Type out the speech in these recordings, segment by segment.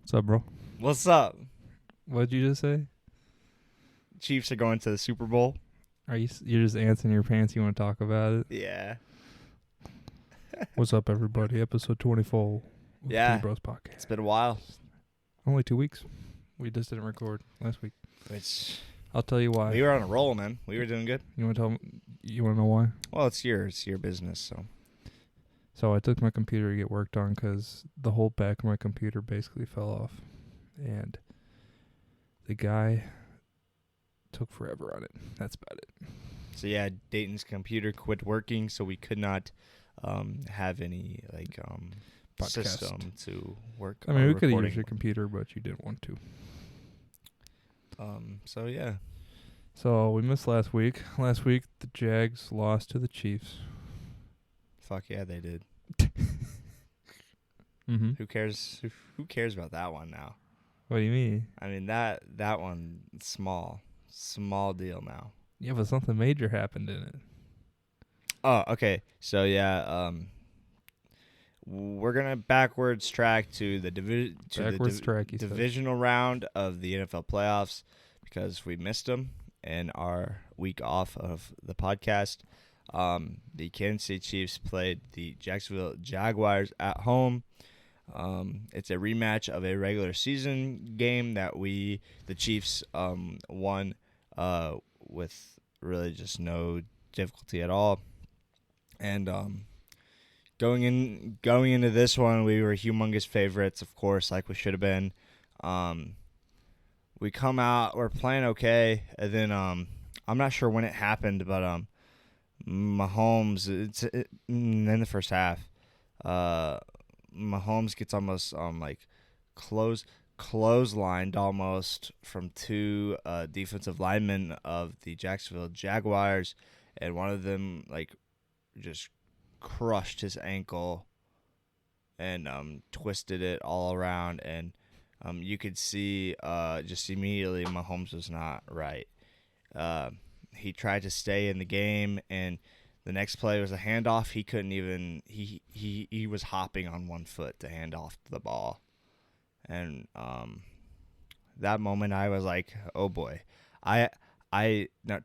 What's up, bro? What's up? What'd you just say? Chiefs are going to the Super Bowl. You're just antsing your pants? You want to talk about it? Yeah. What's up, everybody? Episode 24 of Yeah. TBROS podcast. It's been a while. Only 2 weeks. We just didn't record last week. We I'll tell you why. were on a roll, man. We were doing good. You want to tell me? You want to know why? Well, it's your business, so. So I took my computer to get worked on because the whole back of my computer basically fell off, and the guy took forever on it. That's about it. So yeah, Dayton's computer quit working, so we could not have any Podcast. system to work. I mean, we could have recording. used your computer, but you didn't want to. So yeah. So we missed last week. Last week, the Jags lost to the Chiefs. Fuck yeah, they did. Mm-hmm. Who cares? Who cares about that one now? What do you mean? I mean that one small deal now. Yeah, but something major happened in it. Oh, okay. So yeah, we're gonna backwards track to the divisional round of the NFL playoffs because we missed them in our week off of the podcast. The Kansas City Chiefs played the Jacksonville Jaguars at home. It's a rematch of a regular season game that the Chiefs won with really just no difficulty at all. And going into this one, we were humongous favorites, of course, like we should have been. We come out, we're playing okay, and then I'm not sure when it happened, but Mahomes, in the first half, Mahomes gets almost clotheslined almost from two defensive linemen of the Jacksonville Jaguars, and one of them just crushed his ankle and twisted it all around, and you could see just immediately Mahomes was not right. He tried to stay in the game, and the next play was a handoff. He couldn't even he was hopping on one foot to hand off the ball. And that moment I was like, oh boy. Now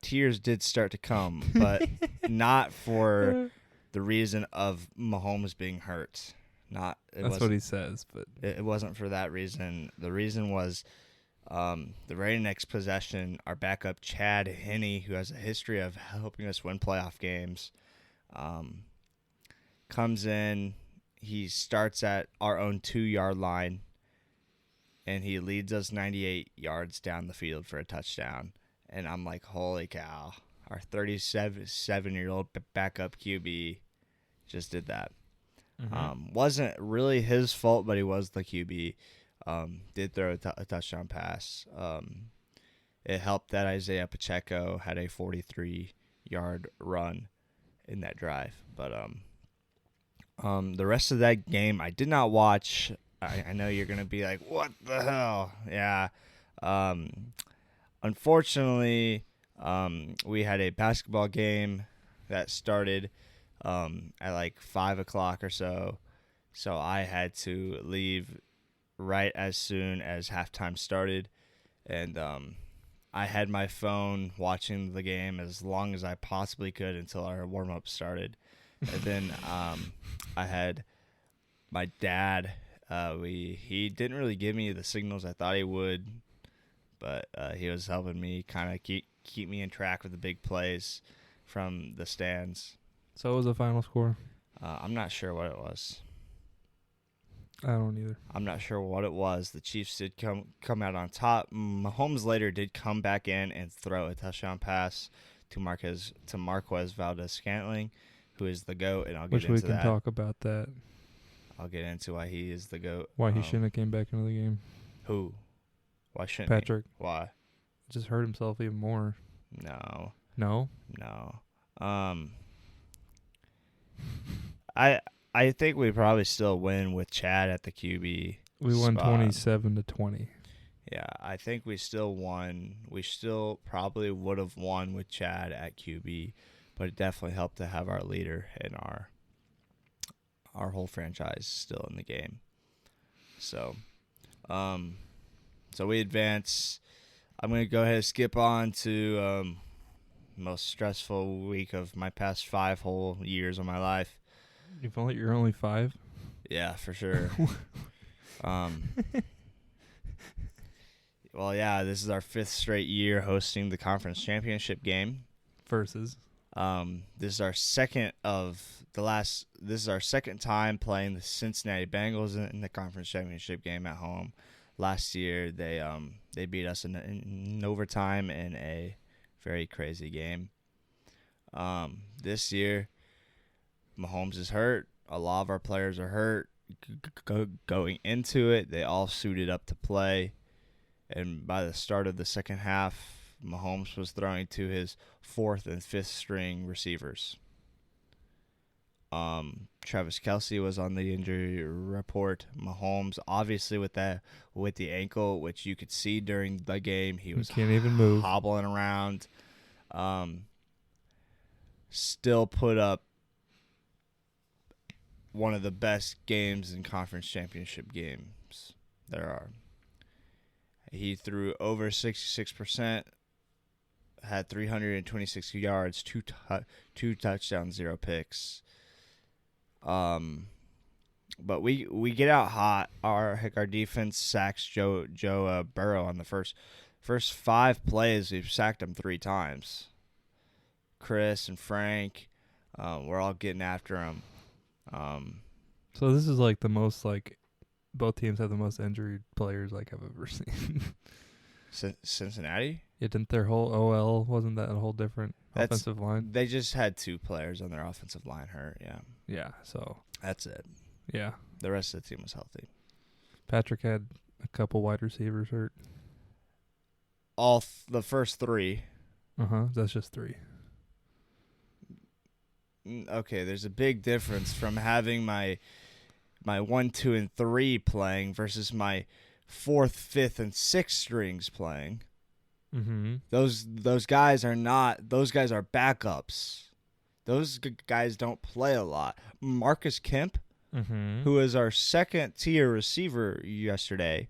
tears did start to come, but not for the reason of Mahomes being hurt. That's what he says, but it wasn't for that reason. The reason was the very next possession, our backup Chad Henne, who has a history of helping us win playoff games, comes in. He starts at our own 2-yard line, and he leads us 98 yards down the field for a touchdown. And I'm like, holy cow, our 37-year-old backup QB just did that. Mm-hmm. Wasn't really his fault, but he was the QB. Did throw a touchdown pass. It helped that Isaiah Pacheco had a 43-yard run in that drive. But the rest of that game I did not watch. I know you're going to be like, what the hell? Yeah. Unfortunately, we had a basketball game that started at 5 o'clock or so. So I had to leave right as soon as halftime started. And I had my phone watching the game as long as I possibly could until our warm-up started. And then I had my dad. He didn't really give me the signals I thought he would, but he was helping me kind of keep me in track with the big plays from the stands. So what was the final score? I'm not sure what it was. I don't either. I'm not sure what it was. The Chiefs did come out on top. Mahomes later did come back in and throw a touchdown pass to Marquez Valdez-Scantling, who is the GOAT, and I'll get into that. Wish we can talk about that. I'll get into why he is the GOAT. Why he shouldn't have came back into the game. Who? Why shouldn't Patrick. he? Why? Just hurt himself even more. No. No? I think we probably still win with Chad at the QB. We won spot. 27-20. Yeah, I think we still won. We still probably would have won with Chad at QB, but it definitely helped to have our leader and our whole franchise still in the game. So, So we advance. I'm going to go ahead and skip on to most stressful week of my past 5 whole years of my life. You're only 5. Yeah, for sure. Well, yeah, this is our 5th straight year hosting the conference championship game. Versus. This is our second time playing the Cincinnati Bengals in the conference championship game at home. Last year, they beat us in overtime in a very crazy game. This year, Mahomes is hurt. A lot of our players are hurt. Going into it, they all suited up to play. And by the start of the second half, Mahomes was throwing to his 4th and 5th string receivers. Travis Kelce was on the injury report. Mahomes, obviously with the ankle, which you could see during the game, he was can't even move, hobbling around. Still put up one of the best games in conference championship games there are. He threw over 66%, had 326 yards, two touchdowns, 0 picks. But we get out hot. Our defense sacks Joe Burrow on the first 5 plays. We've sacked him 3 times. Chris and Frank, we're all getting after him. So this is like the most both teams have the most injured players I've ever seen. Cincinnati? Yeah, didn't their whole OL, wasn't that a whole different offensive line? They just had 2 players on their offensive line hurt, yeah. Yeah, so. That's it. Yeah. The rest of the team was healthy. Patrick had a couple wide receivers hurt. The first 3. That's just 3. Okay, there's a big difference from having my 1, 2, and 3 playing versus my 4th, 5th, and 6th strings playing. Mm-hmm. Those guys are backups. Those guys don't play a lot. Marcus Kemp, who is our 2nd-tier receiver yesterday,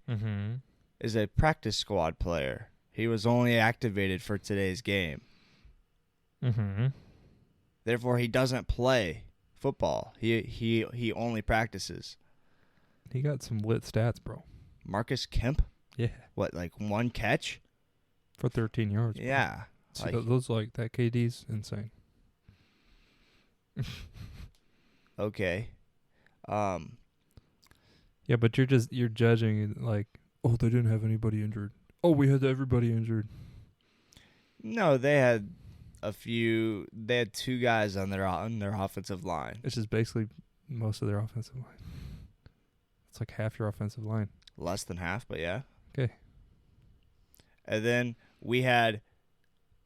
is a practice squad player. He was only activated for today's game. Therefore, he doesn't play football. He only practices. He got some lit stats, bro. Marcus Kemp? Yeah. What, 1 catch? For 13 yards. Bro. Yeah. See, those that KD's insane. Okay. Yeah, but you're judging oh, they didn't have anybody injured. Oh, we had everybody injured. No, they had 2 guys on their offensive line. It's just basically most of their offensive line. It's like half your offensive line. Less than half, but yeah. Okay. And then we had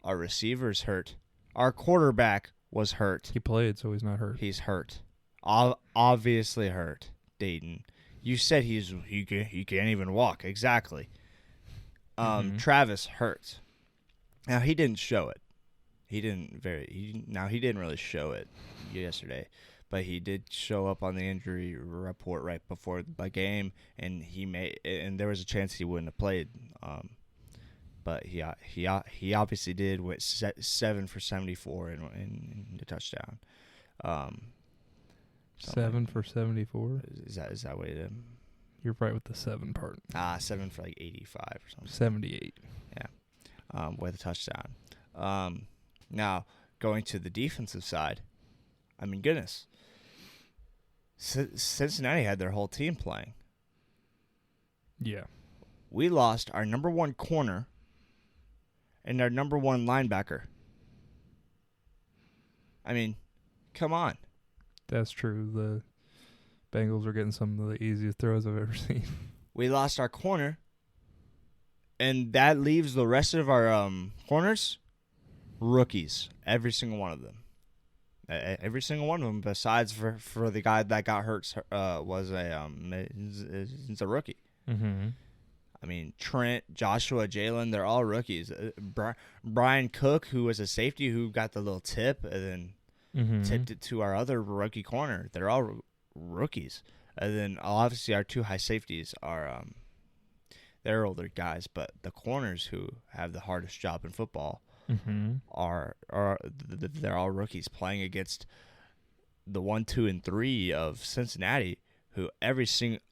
our receivers hurt. Our quarterback was hurt. He played, so he's not hurt. He's hurt. Obviously hurt, Dayton. You said he can't even walk. Exactly. Travis hurt. Now he didn't show it. He didn't really show it yesterday, but he did show up on the injury report right before the game, and there was a chance he wouldn't have played. But he obviously did. Went 7 for 74 in the touchdown. 7 for 74. Is that what it is? You're right with the 7 part. 7 for 85 or something. 78. Yeah. With a touchdown. Now going to the defensive side, I mean, goodness. Cincinnati had their whole team playing. Yeah. We lost our number 1 corner and our number 1 linebacker. I mean, come on. That's true. The Bengals are getting some of the easiest throws I've ever seen. We lost our corner, and that leaves the rest of our corners rookies. Every single one of them. Every single one of them, besides for the guy that got hurt, was a rookie. Mm-hmm. I mean, Trent, Joshua, Jalen, they're all rookies. Brian Cook, who was a safety who got the little tip and then tipped it to our other rookie corner. They're all rookies. And then obviously our 2 high safeties are they're older guys, but the corners who have the hardest job in football Mm-hmm. they're all rookies playing against the 1, 2, and 3 of Cincinnati, who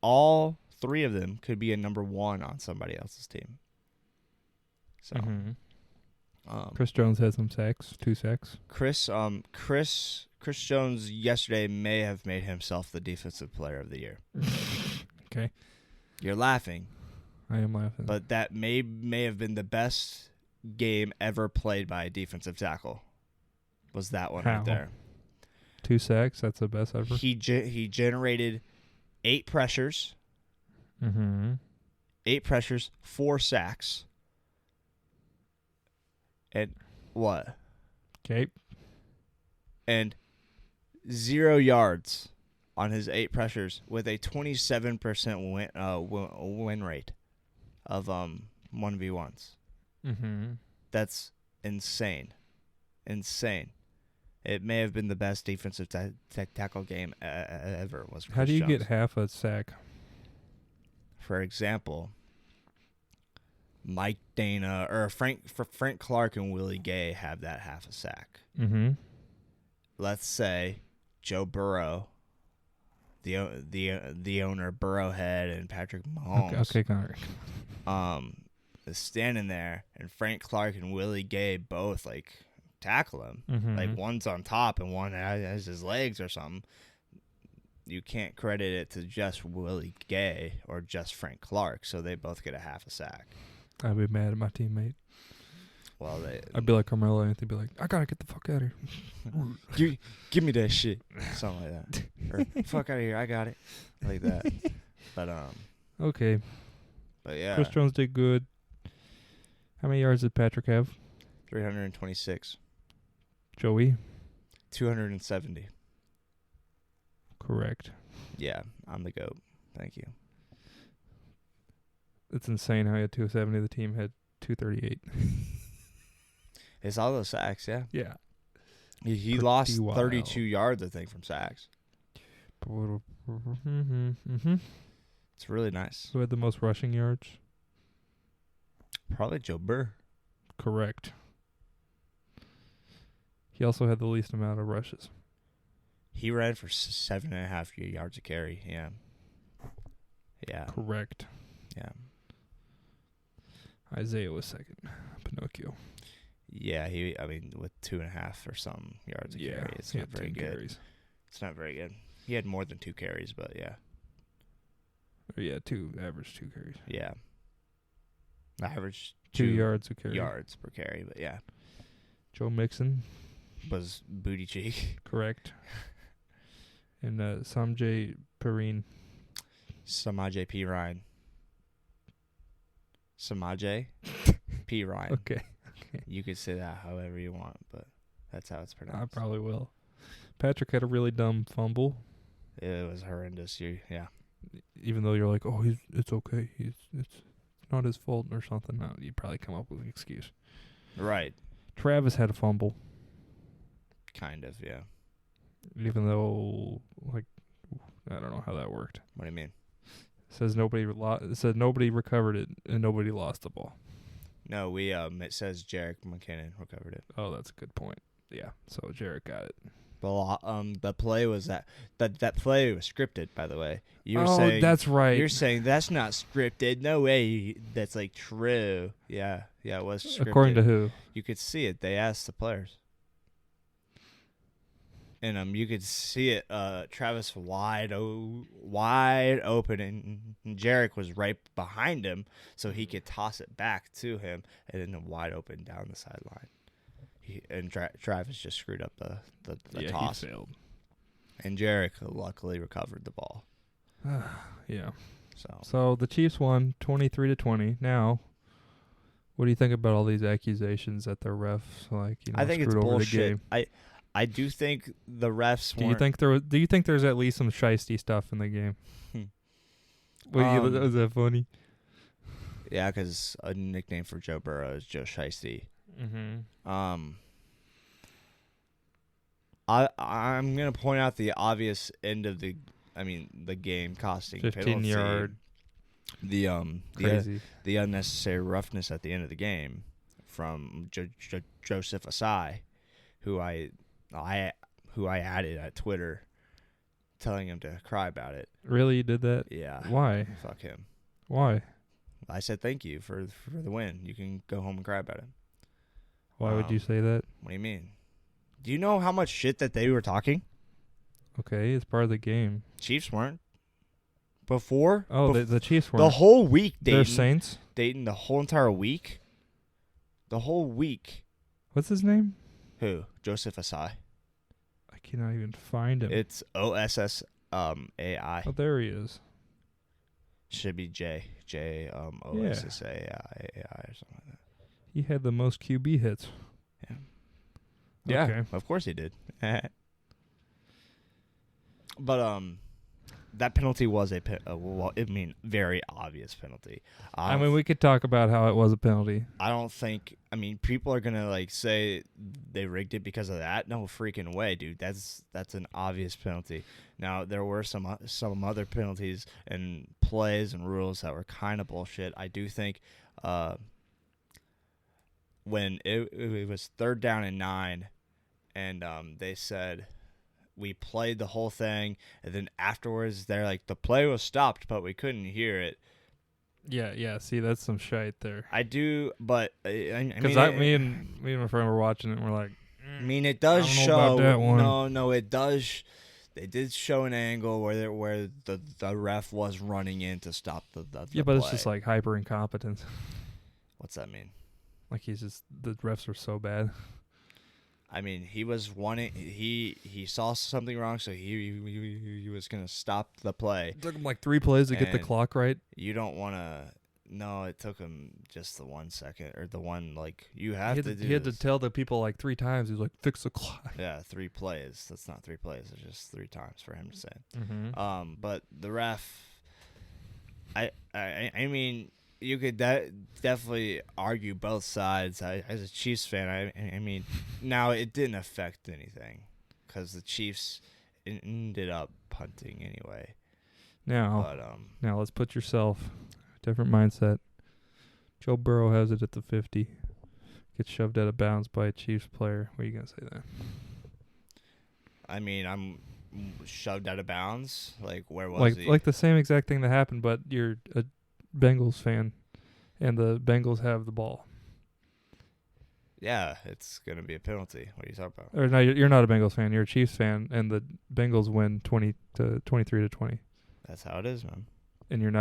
all 3 of them could be a number 1 on somebody else's team. So, Mm-hmm. Chris Jones had some sacks, 2 sacks. Chris Jones yesterday may have made himself the defensive player of the year. Okay. You're laughing, I am laughing. but that may have been the best game ever played by a defensive tackle. Was that one How? right there? 2 sacks, that's the best ever. He generated 8 pressures, Mm-hmm. 8 pressures, 4 sacks, and what? Okay. And 0 yards on his 8 pressures with a 27% win rate of 1v1s. Mm-hmm. That's insane. Insane. It may have been the best defensive tackle game ever. Was Chris How do you Jones. get half a sack? For example, Mike Dana or Frank Clark and Willie Gay have that half a sack. Mm-hmm. Let's say Joe Burrow, the owner Burrowhead and Patrick Mahomes, Okay, Connor. is standing there, and Frank Clark and Willie Gay both like tackle him. Mm-hmm. Like one's on top and one has his legs or something. You can't credit it to just Willie Gay or just Frank Clark, so they both get a half a sack. I'd be mad at my teammate. Well, I'd be like Carmelo and they'd be like, I gotta get the fuck out of here. give me that shit, something like that, or fuck out of here, I got it, like that. But Okay. but yeah, Chris Jones did good. How many yards did Patrick have? 326, Joey? 270. Correct. Yeah, I'm the GOAT. Thank you. It's insane how he had 270. The team had 238. It's all those sacks, yeah. Yeah. He lost wild. 32 yards, I think, from sacks. Mm-hmm. It's really nice. Who had the most rushing yards? Probably Joe Burr. Correct. He also had the least amount of rushes. He ran for 7.5 yards a carry. Yeah. Yeah. Correct. Yeah. Isaiah was second. Pinocchio. Yeah, with 2.5 or some yards a carry. It's not very good. Carries. It's not very good. He had more than 2 carries, but yeah. Or average 2 carries. Yeah. Average 2 yards a carry. yards per carry, but yeah. Joe Mixon. Was booty cheek. Correct. And Samjay Perrine. Samaje P. Ryan. Samaje P. Ryan. Okay. You could say that however you want, but that's how it's I pronounced. probably will. Patrick had a really dumb fumble. It was horrendous. Yeah. Even though you're like, oh, it's okay. It's not his fault or something. No, you'd probably come up with an excuse. Right. Travis had a fumble. Kind of, yeah. Even though, like, I don't know how that worked. What do you mean? It says nobody recovered it and nobody lost the ball. No, it says Jarek McKinnon recovered it. Oh, that's a good point. Yeah, so Jarek got it. The play was that play was scripted, by the way. You were saying that's right. You're saying that's not scripted. No way. That's like true. Yeah, it was scripted. According to who? You could see it. They asked the players. And you could see it. Travis wide open, and Jarek was right behind him, so he could toss it back to him, and then wide open down the sideline. Travis just screwed up the toss. He failed. And Jarek luckily recovered the ball. Yeah. So the Chiefs won 23-20. Now, what do you think about all these accusations that the refs I think it's screwed over bullshit. the game? I do think the refs. Do you think there's at least some shiesty stuff in the game? Was that funny? Yeah, because a nickname for Joe Burrow is Joe Shiesty. Mm-hmm. I'm gonna point out the obvious end of the game costing 15 penalty. yard Crazy. the unnecessary roughness at the end of the game from Joseph Asai, who I added at Twitter, telling him to cry about it. Really, you did that? Yeah. Why? Fuck him. Why? I said thank you for the win. You can go home and cry about it. Why would you say that? What do you mean? Do you know how much shit that they were talking? Okay, it's part of the game. Chiefs weren't. Before? Oh, the Chiefs weren't. The whole week, They're Dayton. Saints? Dayton, the whole entire week. The whole week. What's his name? Who? Joseph Asai. I cannot even find him. It's OSSAI. Oh, there he is. Should be OSSAI or something like that. He had the most QB hits. Yeah. Yeah, Okay. of course he did. But that penalty was very obvious penalty. I mean, we could talk about how it was a penalty. I don't think. I mean, people are gonna like say they rigged it because of that. No freaking way, dude. That's an obvious penalty. Now there were some other penalties and plays and rules that were kind of bullshit. I do think when it was 3rd down and 9, and they said we played the whole thing, and then afterwards they're like the play was stopped, but we couldn't hear it. Yeah. See, that's some shite there. I do, but Because me and my friend were watching it, and we're like, I mean, it does I don't know show. about that one. No, it does. They did show an angle where the ref was running in to stop the yeah, but play. it's just like hyper incompetence. What's that mean? Like the refs are so bad. I mean, he was wanting. He saw something wrong, so he was gonna stop the play. It took him like 3 plays to get the And clock right. You don't want to. No, it took him just the 1 second or the one like you have to do. He had to this. tell the people like 3 times. He was like, fix the clock. Yeah, 3 plays. That's not 3 plays. It's just 3 times for him to say. Mm-hmm. But the ref, I mean, you could definitely argue both sides. As a Chiefs fan, I mean, now it didn't affect anything because the Chiefs ended up punting anyway. Now let's put yourself different mindset. Joe Burrow has it at the 50. Gets shoved out of bounds by a Chiefs player. What are you gonna say then? I mean, I'm shoved out of bounds. Like, where was he? Like the same exact thing that happened, but you're a Bengals fan, and the Bengals have the ball. Yeah, it's gonna be a penalty. What are you talking about? Or no, you're not a Bengals fan. You're a Chiefs fan, and the Bengals win 23-20. That's how it is, man. And you're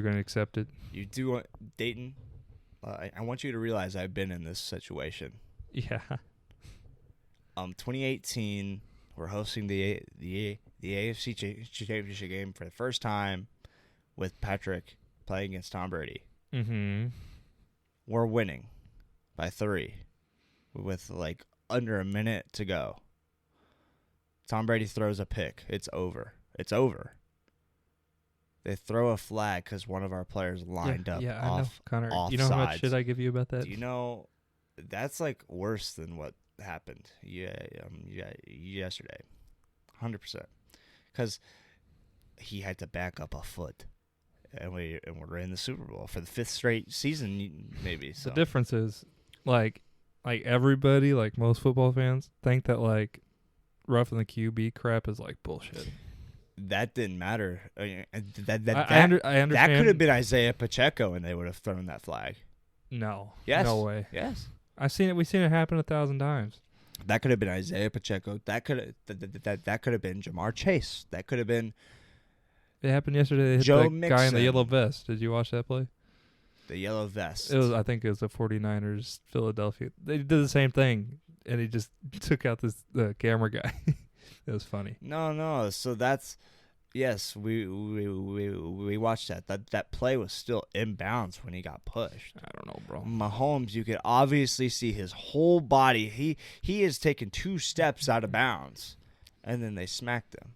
gonna accept it. You do want Dayton. I want you to realize I've been in this situation. Yeah. 2018, we're hosting the AFC Championship game for the first time with Patrick playing against Tom Brady. Mm-hmm. We're winning by 3 with like under a minute to go. Tom Brady throws a pick. It's over. They throw a flag because one of our players lined up I off. know, Connor. Offsides. You know how much shit I give you about that? Do you know that's like worse than what happened? Yesterday, 100%, because he had to back up a foot, and we're in the Super Bowl for the 5th straight season, maybe. So. The difference is, like everybody, like most football fans, think that like roughing the QB crap is like bullshit. That didn't matter. I understand. That could have been Isaiah Pacheco, and they would have thrown that flag. No. Yes. No way. Yes. We've seen it happen 1,000 times. That could have been Isaiah Pacheco. That could have been Jamar Chase. That could have been. It happened yesterday. They hit Joe the guy in the Mixon. yellow vest. Did you watch that play? The yellow vest. I think it was the 49ers, Philadelphia. They did the same thing, and he just took out the camera guy. It was funny. No. So that's yes. We watched that. That play was still inbounds when he got pushed. I don't know, bro. Mahomes, you could obviously see his whole body. He has taken 2 steps out of bounds, and then they smacked him.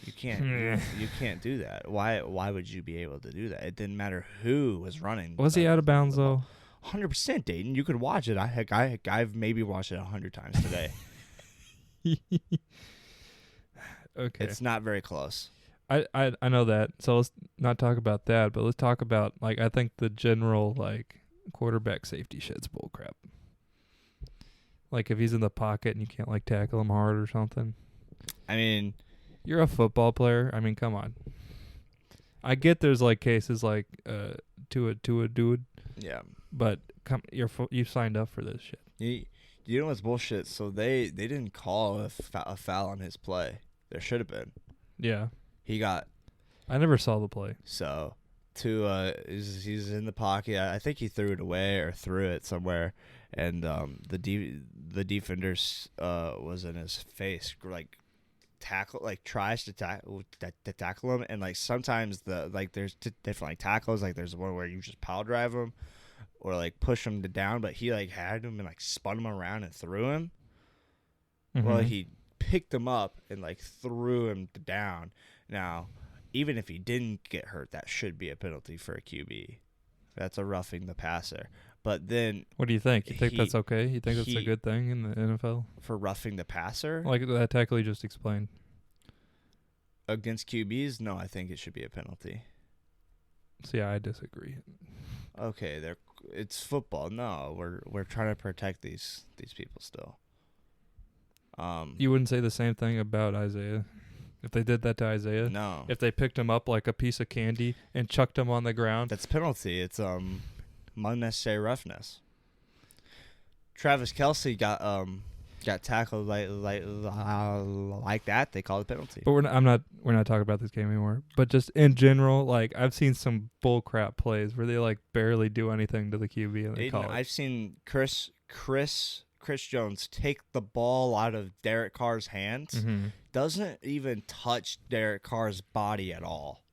You can't do that. Why would you be able to do that? It didn't matter who was running. Was he out of bounds though? 100%, Dayton. You could watch it. I've maybe watched it 100 times today. Okay. It's not very close. I know that. So let's not talk about that, but let's talk about, like, I think the general, like, quarterback safety shit's bullcrap. Like, if he's in the pocket and you can't, like, tackle him hard or something. I mean, You're a football player. I mean, come on. I get there's, like, cases like to a dude, yeah. but you signed up for this shit. You know what's bullshit? So they didn't call a foul on his play. There should have been. Yeah. He got I never saw the play. so he's in the pocket. I think he threw it away or threw it somewhere, and the defender was in his face, like tries to tackle him, and like sometimes there's different like tackles, like there's one where you just pile drive him or like push him down, but he like had him and like spun him around and threw him. Mm-hmm. Well, he picked him up and like threw him down. Now, even if he didn't get hurt, that should be a penalty for a QB. That's a roughing the passer. But then, What do you think? You think that's okay? You think that's a good thing in the NFL? For roughing the passer? Like that tackle you just explained. Against QBs? No, I think it should be a penalty. So yeah, I disagree. Okay, it's football. No, we're trying to protect these people still. You wouldn't say the same thing about Isaiah? If they did that to Isaiah? No. If they picked him up like a piece of candy and chucked him on the ground? That's penalty. It's unnecessary roughness. Travis Kelce got tackled like that. They call it penalty. But we're not talking about this game anymore. But just in general, like I've seen some bull crap plays where they like barely do anything to the QB and they call it. I've seen Chris Jones take the ball out of Derek Carr's hands. Mm-hmm. Doesn't even touch Derek Carr's body at all.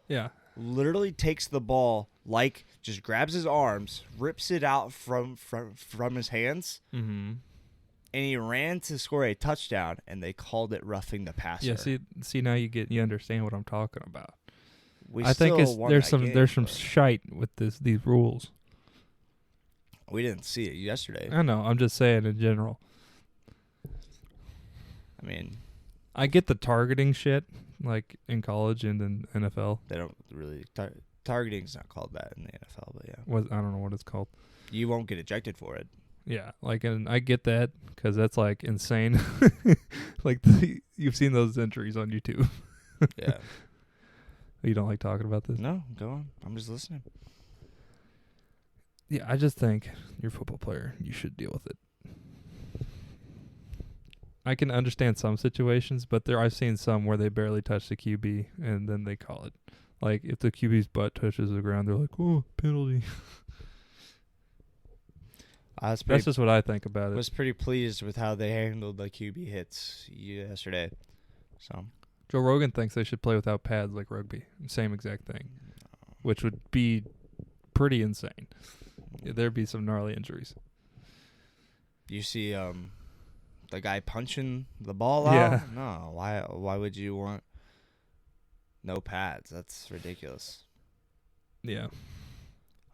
Yeah. Literally takes the ball, like just grabs his arms, rips it out from his hands, mm-hmm. and he ran to score a touchdown, and they called it roughing the passer. Yeah, see now you understand what I'm talking about. I think there's some shite with these rules. We didn't see it yesterday. I know. I'm just saying in general. I mean, I get the targeting shit, like in college and in NFL. They don't really targeting's not called that in the NFL, but yeah. I don't know what it's called. You won't get ejected for it. Yeah, like, and I get that because that's like insane. Like you've seen those entries on YouTube. Yeah. You don't like talking about this? No, go on. I'm just listening. Yeah, I just think you're a football player. You should deal with it. I can understand some situations, but I've seen some where they barely touch the QB and then they call it. Like if the QB's butt touches the ground, they're like, "Oh, penalty." That's just what I think about it. I was pretty pleased with how they handled the QB hits yesterday. So Joe Rogan thinks they should play without pads like rugby. Same exact thing, which would be pretty insane. Yeah, there'd be some gnarly injuries. You see the guy punching the ball out? Yeah. No, why would you want no pads? That's ridiculous. Yeah.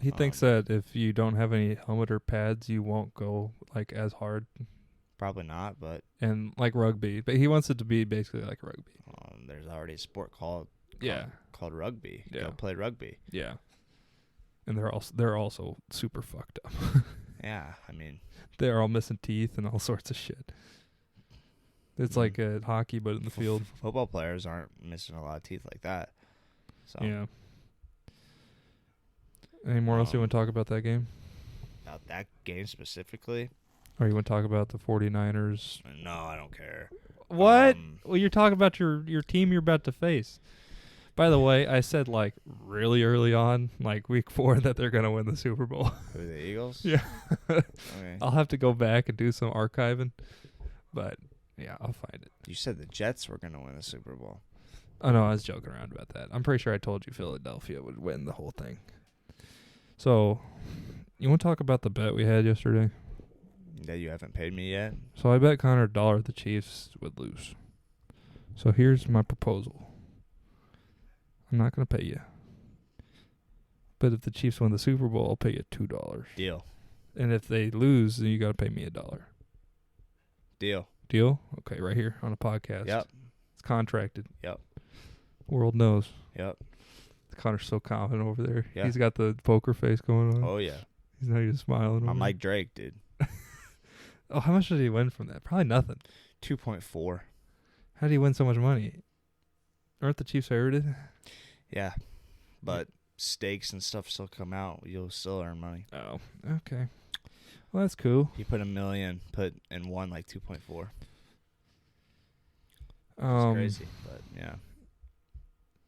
He thinks that if you don't have any helmet or pads, you won't go like as hard. Probably not, but and like rugby, but he wants it to be basically like rugby. There's already a sport called rugby. Yeah. Go play rugby. Yeah. And they're also super fucked up. Yeah, I mean, they're all missing teeth and all sorts of shit. It's like a hockey, but in the field. Football players aren't missing a lot of teeth like that. So yeah. Any more else you want to talk about that game? About that game specifically? Or you want to talk about the 49ers? No, I don't care. What? Well, you're talking about your team you're about to face. By the way, I said like really early on, like week 4, that they're going to win the Super Bowl. Who, the Eagles? Yeah. Okay. I'll have to go back and do some archiving. But, yeah, I'll find it. You said the Jets were going to win the Super Bowl. Oh, no, I was joking around about that. I'm pretty sure I told you Philadelphia would win the whole thing. So, you want to talk about the bet we had yesterday? That you haven't paid me yet? So, I bet Connor $1 the Chiefs would lose. So, here's my proposal. I'm not going to pay you. But if the Chiefs win the Super Bowl, I'll pay you $2. Deal. And if they lose, then you got to pay me $1. Deal. Deal? Okay, right here on a podcast. Yep. It's contracted. Yep. World knows. Yep. Connor's so confident over there. Yeah. He's got the poker face going on. Oh yeah. He's not even smiling. My over Mike Drake, dude. Oh, how much did he win from that? Probably nothing. 2.4. How did he win so much money? Aren't the Chiefs favorited? Yeah. But stakes and stuff still come out. You'll still earn money. Oh, okay. Well, that's cool. He put $1 million, and won like 2.4. It's crazy, but yeah.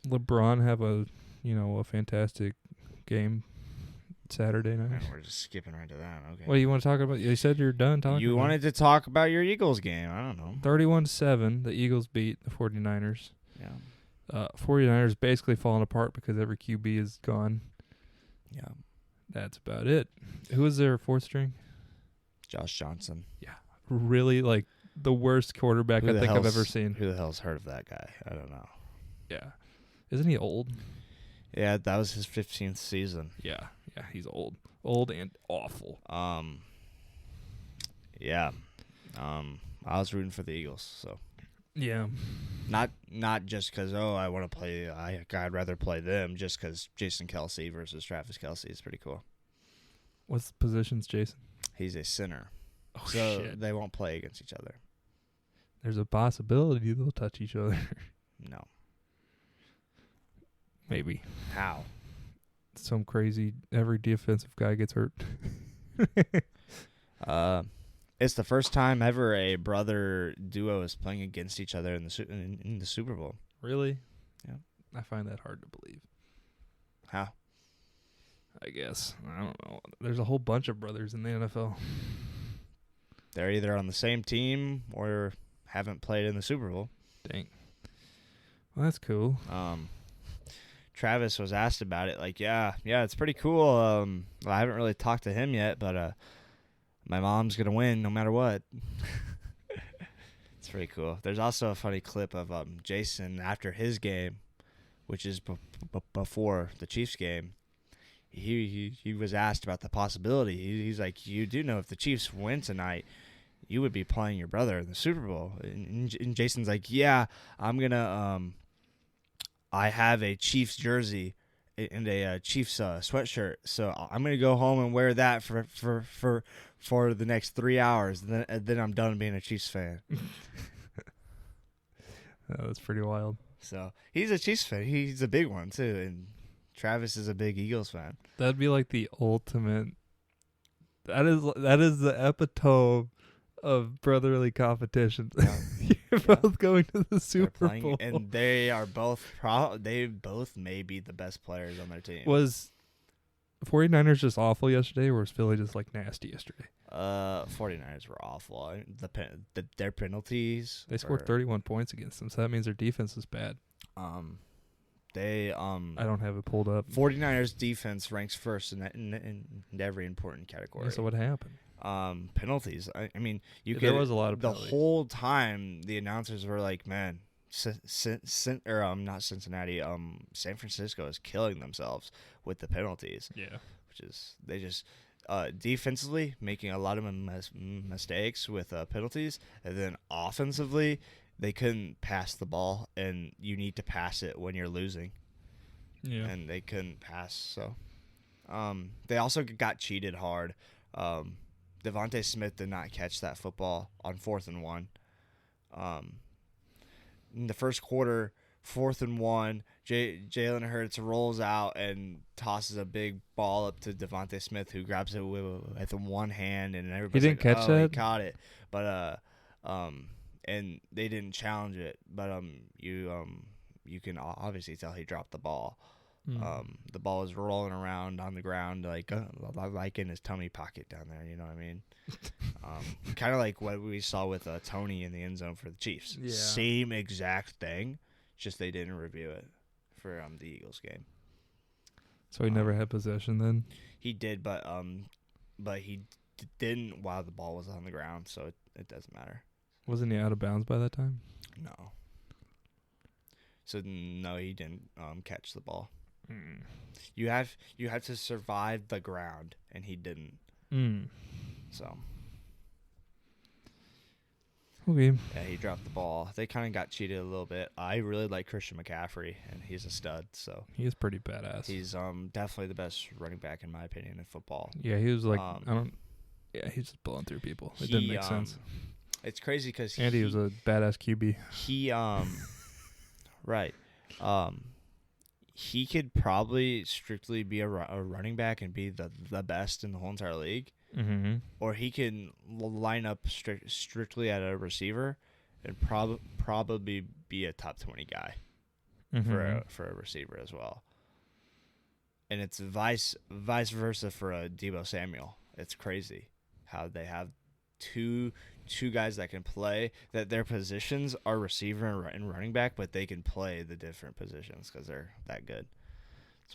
LeBron have a fantastic game Saturday night. Man, we're just skipping right to that. Okay. What do you want to talk about? You said you're done talking. You wanted to talk about your Eagles game. I don't know. 31-7. The Eagles beat the 49ers. Yeah. 49ers basically falling apart because every QB is gone. Yeah. That's about it. Who was their fourth string? Josh Johnson. Yeah. Really, like, the worst quarterback I think I've ever seen. Who the hell's heard of that guy? I don't know. Yeah. Isn't he old? Yeah, that was his 15th season. Yeah. Yeah, he's old. Old and awful. Yeah. I was rooting for the Eagles, so. Yeah. Not just because, I want to play, I'd rather play them, just because Jason Kelce versus Travis Kelce is pretty cool. What's the positions, Jason? He's a center. Oh, so shit. they won't play against each other. There's a possibility they'll touch each other. No. Maybe. How? Some crazy, every defensive guy gets hurt. It's the first time ever a brother duo is playing against each other in the Super Bowl. Really? Yeah. I find that hard to believe. How? I guess. I don't know. There's a whole bunch of brothers in the NFL. They're either on the same team or haven't played in the Super Bowl. Dang. Well, that's cool. Travis was asked about it. Like, yeah, it's pretty cool. I haven't really talked to him yet, but my mom's going to win no matter what. It's pretty cool. There's also a funny clip of Jason after his game, which is before the Chiefs game. He was asked about the possibility. He's like, you do know if the Chiefs win tonight, you would be playing your brother in the Super Bowl. And Jason's like, yeah, I'm going to I have a Chiefs jersey and a Chiefs sweatshirt, so I'm going to go home and wear that for the next 3 hours. Then I'm done being a Chiefs fan. That's pretty wild. So he's a Chiefs fan. He's a big one, too, and Travis is a big Eagles fan. That'd be like the ultimate. That is the epitome of brotherly competition. Yeah. You're both going to the Super Bowl, and they are both they both may be the best players on their team. Was 49ers just awful yesterday, or was Philly just like nasty yesterday? 49ers were awful. Their penalties. They scored 31 points against them, so that means their defense is bad. I don't have it pulled up. 49ers defense ranks first in every important category. Yeah, so what happened? Penalties. I mean, There was a lot of penalties. The whole time the announcers were like, "Man, not Cincinnati. San Francisco is killing themselves with the penalties." Yeah, which is they just defensively making a lot of mistakes with penalties, and then offensively they couldn't pass the ball, and you need to pass it when you're losing. Yeah, and they couldn't pass. So, they also got cheated hard. Devontae Smith did not catch that football on 4th and 1. In the first quarter, 4th and 1, Jalen Hurts rolls out and tosses a big ball up to Devontae Smith, who grabs it with one hand, and everybody's he didn't catch that. He caught it, but and they didn't challenge it, but you can obviously tell he dropped the ball. The ball is rolling around on the ground like in his tummy pocket down there. You know what I mean? Kind of like what we saw with Tony in the end zone for the Chiefs. Yeah. Same exact thing, just they didn't review it for the Eagles game. So he never had possession then? He did, but he didn't while the ball was on the ground, so it doesn't matter. Wasn't he out of bounds by that time? No. So no, he didn't catch the ball. You have to survive the ground, and he didn't. So Okay. Yeah, he dropped the ball. They kind of got cheated a little bit. I really like Christian McCaffrey, and he's a stud. So He is pretty badass. he's definitely the best running back in my opinion in football. Yeah, he was like Um, Yeah, he's just blowing through people. It he didn't make sense. It's crazy because And he was a badass QB. he right he could probably strictly be a running back and be the best in the whole entire league, Mm-hmm. or he can line up strictly at a receiver and probably be a top 20 guy Mm-hmm. for a receiver as well. And it's vice versa for a Deebo Samuel. It's crazy how they have two guys that can play, that their positions are receiver and running back, but they can play the different positions because they're that good.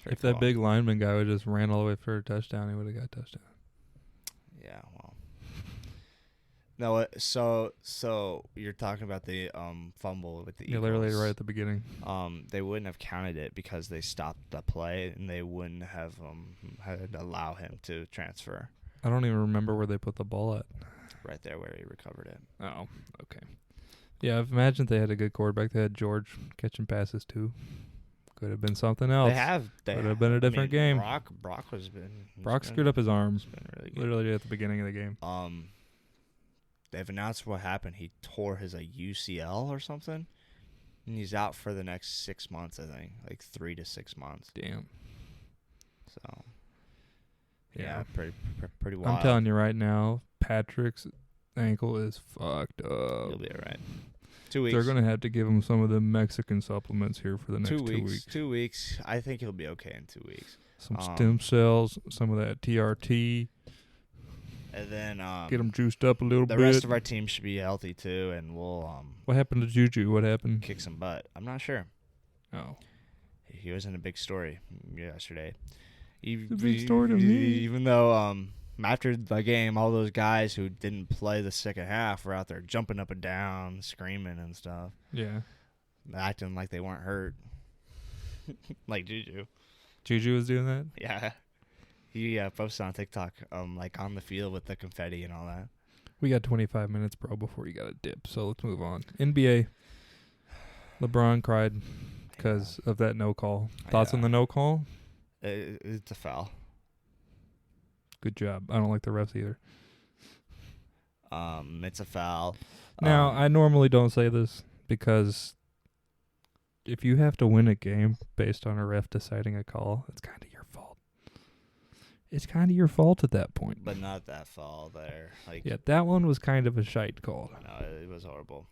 If that big lineman guy would just ran all the way for a touchdown, he would have got a touchdown. Yeah, well. No, so you're talking about the fumble with the Eagles. Yeah, literally right at the beginning. They wouldn't have counted it because they stopped the play and they wouldn't have had to allow him to transfer. I don't even remember where they put the ball at. Right there where he recovered it. Oh, okay. Yeah, I've imagined they had a good quarterback. They had George catching passes too. Could have been something else. Could have been a different game. Brock has been. Brock screwed up his arms. Been really good. Literally at the beginning of the game. They've announced what happened. He tore his UCL or something, and he's out for the next 6 months. I think, like 3 to 6 months. Damn. So. Yeah, pretty wild. I'm telling you right now, Patrick's ankle is fucked up. He'll be all right. 2 weeks. They're gonna have to give him some of the Mexican supplements here for the next 2 weeks. 2 weeks. I think he'll be okay in 2 weeks. Some stem cells, some of that TRT. And then get him juiced up a little bit. The rest of our team should be healthy too, and we'll What happened to Juju? What happened? kick some butt. I'm not sure. Oh, He was in a big story yesterday. it's a big story to me. Even though after the game, all those guys who didn't play the second half were out there jumping up and down, screaming and stuff. Yeah. Acting like they weren't hurt. Like Juju. Juju was doing that? Yeah. He posted on TikTok, like on the field with the confetti and all that. We got 25 minutes, bro, before you got to dip. So let's move on. NBA. LeBron cried because of that no call. Thoughts on the no call? It's a foul. Good job. I don't like the refs either. It's a foul. Now, I normally don't say this because if you have to win a game based on a ref deciding a call, it's kind of your fault. It's kind of your fault at that point. But not that foul there. Like, yeah, that one was kind of a shite call. No, it was horrible.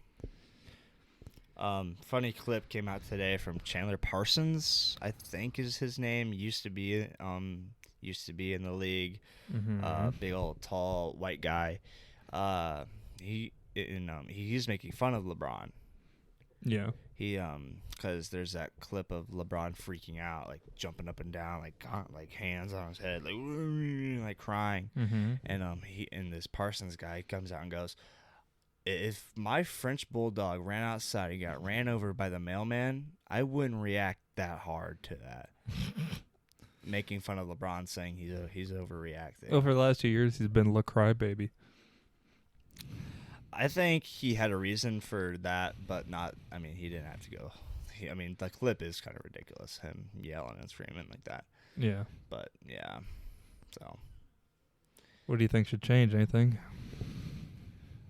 Funny clip came out today from Chandler Parsons, I think is his name. Used to be in the league. Mm-hmm. Big old tall white guy. He's making fun of LeBron. Yeah. Because there's that clip of LeBron freaking out, like jumping up and down, like hands on his head, like crying. Mm-hmm. And this Parsons guy comes out and goes, if my French bulldog ran outside and got ran over by the mailman, I wouldn't react that hard to that. Making fun of LeBron, saying he's overreacting. Over the last 2 years, he's been LaCry baby. I think he had a reason for that, but not. I mean, he didn't have to go. The clip is kind of ridiculous, him yelling and screaming like that. Yeah. But yeah, so. What do you think should change? Anything?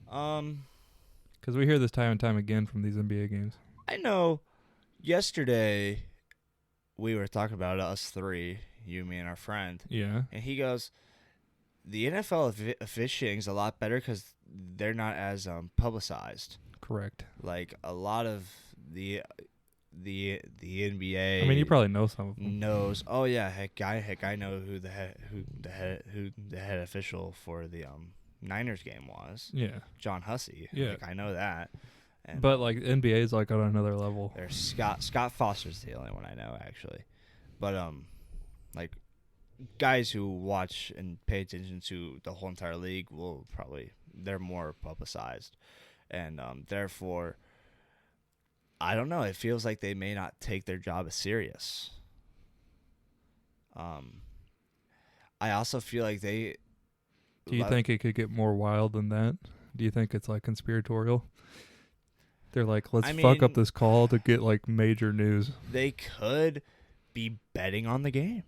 Because we hear this time and time again from these NBA games. I know. Yesterday, we were talking about us three, you, me, and our friend. Yeah. And he goes, the NFL officiating is a lot better because they're not as publicized. Correct. Like a lot of the NBA. I mean, you probably know some of them. Knows. Oh yeah, heck, I know who the head official for the Niners game was. Yeah. John Hussey. Yeah. Like, I know that. And but like NBA is like on another level. there's Scott Foster's the only one I know actually, but like guys who watch and pay attention to the whole entire league will probably they're more publicized, and therefore I don't know. It feels like they may not take their job as serious. I also feel like they. Do you think it could get more wild than that? Do you think it's like conspiratorial? They're like, let's I fuck up mean- this call to get like major news. They could be betting on the game.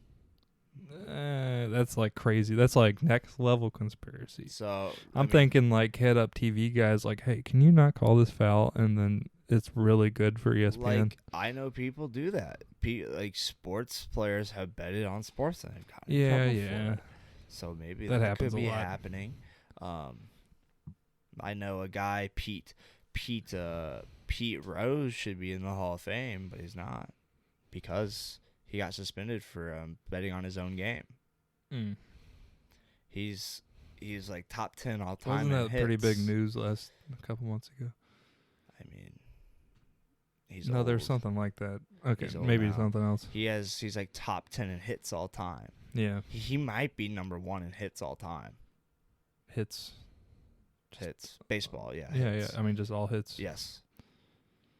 That's like crazy. That's like next level conspiracy. So I'm thinking like head up TV guys like, hey, can you not call this foul? And then it's really good for ESPN. like I know people do that. Like sports players have betted on sports and they've gotten in yeah, trouble yeah. for it. So maybe That that happens could a be lot. happening. I know a guy, Pete Rose should be in the Hall of Fame, but he's not because he got suspended for betting on his own game. Mm. He's like top 10 all time. Wasn't that in pretty big hits. news a couple months ago? I mean, he's No, there's old. something like that. Okay, He's old maybe now. something else. He's like top 10 in hits all time. Yeah, He might be number 1 in hits all time. hits. Hits baseball, yeah. Yeah, hits. yeah. I mean, just all hits. Yes.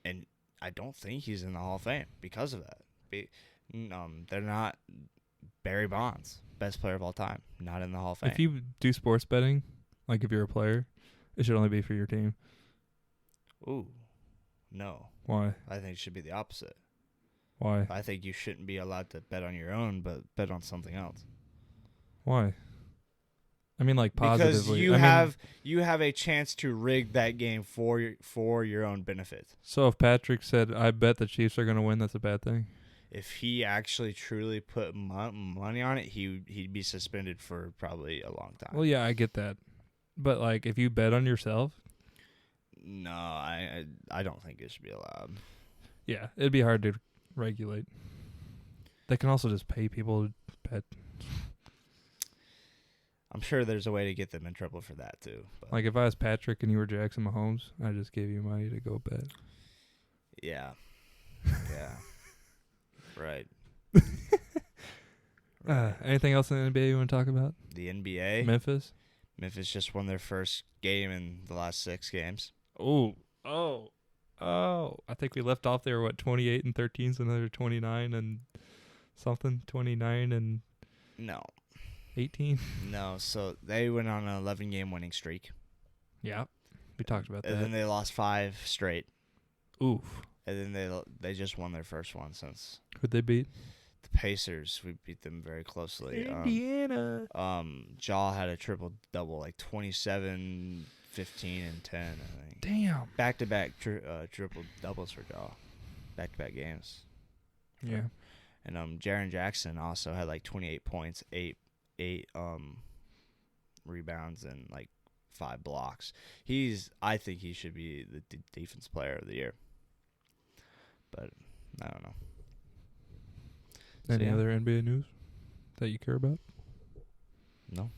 And I don't think he's in the Hall of Fame because of that. They're not. Barry Bonds, best player of all time, not in the Hall of Fame. If you do sports betting, like if you're a player, it should only be for your team. Ooh, no. Why? I think it should be the opposite. Why? I think you shouldn't be allowed to bet on your own, but bet on something else. Why? I mean, like positively. Because you have a chance to rig that game for your own benefit. So if Patrick said, "I bet the Chiefs are going to win," that's a bad thing. If he actually truly put money on it, he'd be suspended for probably a long time. Well, yeah, I get that, but like if you bet on yourself, No, I don't think it should be allowed. yeah, it'd be hard to regulate. They can also just pay people to bet. I'm sure there's a way to get them in trouble for that too. But Like if I was Patrick and you were Jackson Mahomes, I just gave you money to go bet. yeah, yeah, right. Anything else in the NBA you want to talk about? The NBA. Memphis. Memphis just won their first game in the last 6 games. Oh. I think we left off there. 28 and 13, so another 29 and something. 29 and No, 18. no. So they went on an 11-game winning streak, Yeah, we talked about and then that. they lost 5 straight, Oof. and then they just won their first one since Who'd they beat? the Pacers. We beat them very closely. Indiana. Jaw had a triple double, like 27, 15, and 10. I think Damn. back-to-back triple doubles for Jaw, back-to-back games. Yeah. And Jaren Jackson also had like 28 points, eight rebounds, and like 5 blocks. I think he should be the defense player of the year. But I don't know. So, Any yeah. other NBA news that you care about? No.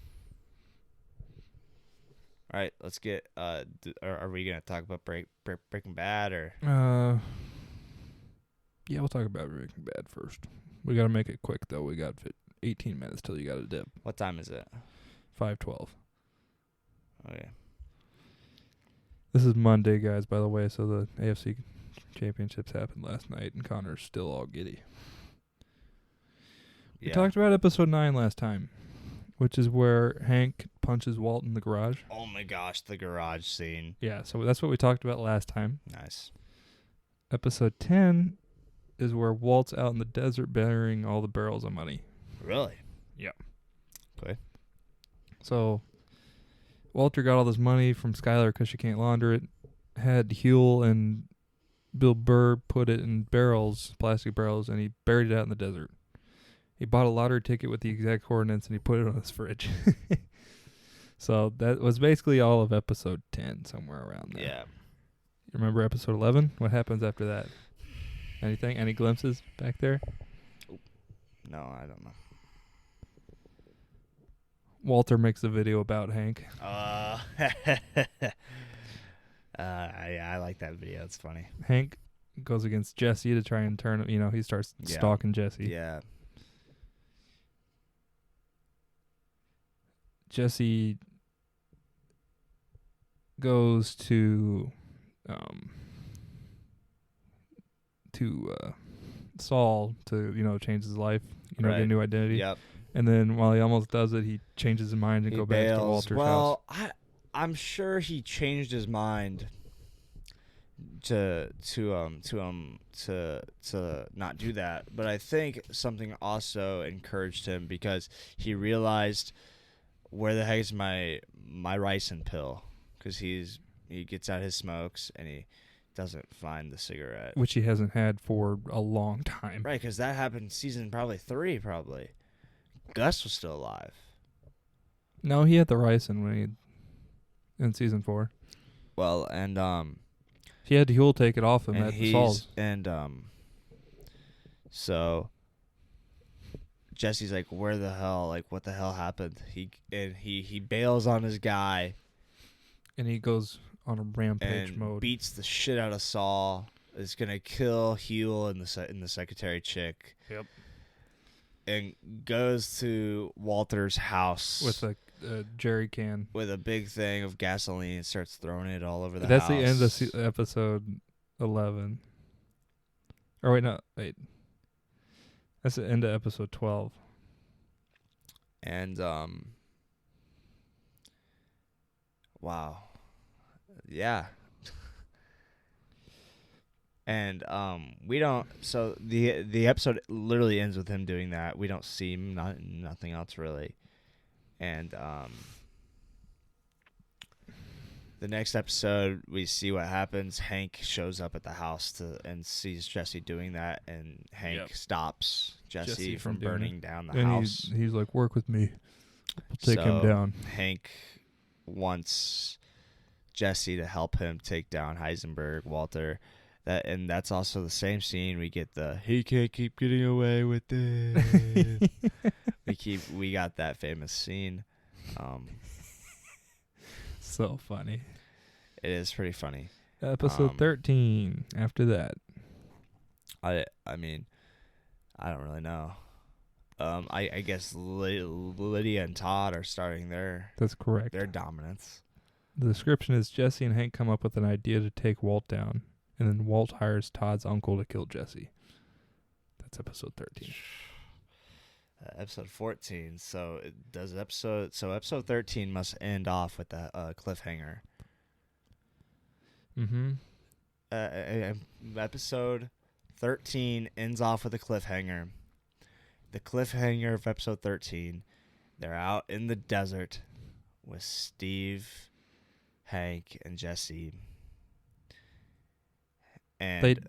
All right, let's get. Are we gonna talk about Breaking Bad or? Yeah, we'll talk about Breaking Bad first. We got to make it quick, though. We got 18 minutes till you got to dip. What time is it? 5:12. Okay. This is Monday, guys, by the way, so the AFC championships happened last night, and Connor's still all giddy. We Yeah. talked about episode 9 last time, which is where Hank punches Walt in the garage. Oh my gosh, the garage scene. Yeah, so that's what we talked about last time. Nice. Episode 10 is where Walt's out in the desert burying all the barrels of money. Really? Yeah. Okay. So Walter got all this money from Skylar because she can't launder it. Had Huel and Bill Burr put it in barrels, plastic barrels, and he buried it out in the desert. He bought a lottery ticket with the exact coordinates and he put it on his fridge. So that was basically all of episode 10, somewhere around there. Yeah. You remember episode 11? What happens after that? Anything? Any glimpses back there? No, I don't know. Walter makes a video about Hank. Yeah, I like that video. It's funny. Hank goes against Jesse to try and turn, he starts Yeah. stalking Jesse. Yeah. Jesse goes to Saul to change his life, get a Right. new identity. Yep. And then while he almost does it, he changes his mind and He go back to bails. Walter's Well, house. I'm sure he changed his mind to not do that, but I think something also encouraged him because he realized, where the heck is my ricin pill? Because he gets out his smokes and he doesn't find the cigarette. Which he hasn't had for a long time. Right, because that happened season probably 3, probably. Gus was still alive. No, he had the ricin when he in season 4. Well, and He had Huel take it off him and at he's Saul's. and so Jesse's like, where the hell? Like, what the hell happened? He bails on his guy And he goes on a rampage and mode. beats the shit out of Saul. Is gonna kill Huel and the secretary chick. Yep. And goes to Walter's house With a jerry can. with a big thing of gasoline and starts throwing it all over the That's house. the end of episode 11. Or wait, no, wait. That's the end of episode 12. And wow. Yeah. And we don't, so the episode literally ends with him doing that. We don't see nothing else really. And the next episode we see what happens. Hank shows up at the house and sees Jesse doing that, and Hank stops Jesse from burning down the house. He's like, work with me. We'll take him down. Hank wants Jesse to help him take down Heisenberg, Walter. And that's also the same scene. We get he can't keep getting away with this. we got that famous scene. So funny. It is pretty funny. Episode 13. After that, I mean, I don't really know. I guess Lydia and Todd are starting their dominance. The description is Jesse and Hank come up with an idea to take Walt down, and then Walt hires Todd's uncle to kill Jesse. That's episode 13. Episode 14. So episode 13 must end off with a cliffhanger. Mm-hmm. Episode 13 ends off with a cliffhanger. The cliffhanger of episode 13, they're out in the desert with Steve, Hank, and Jesse. And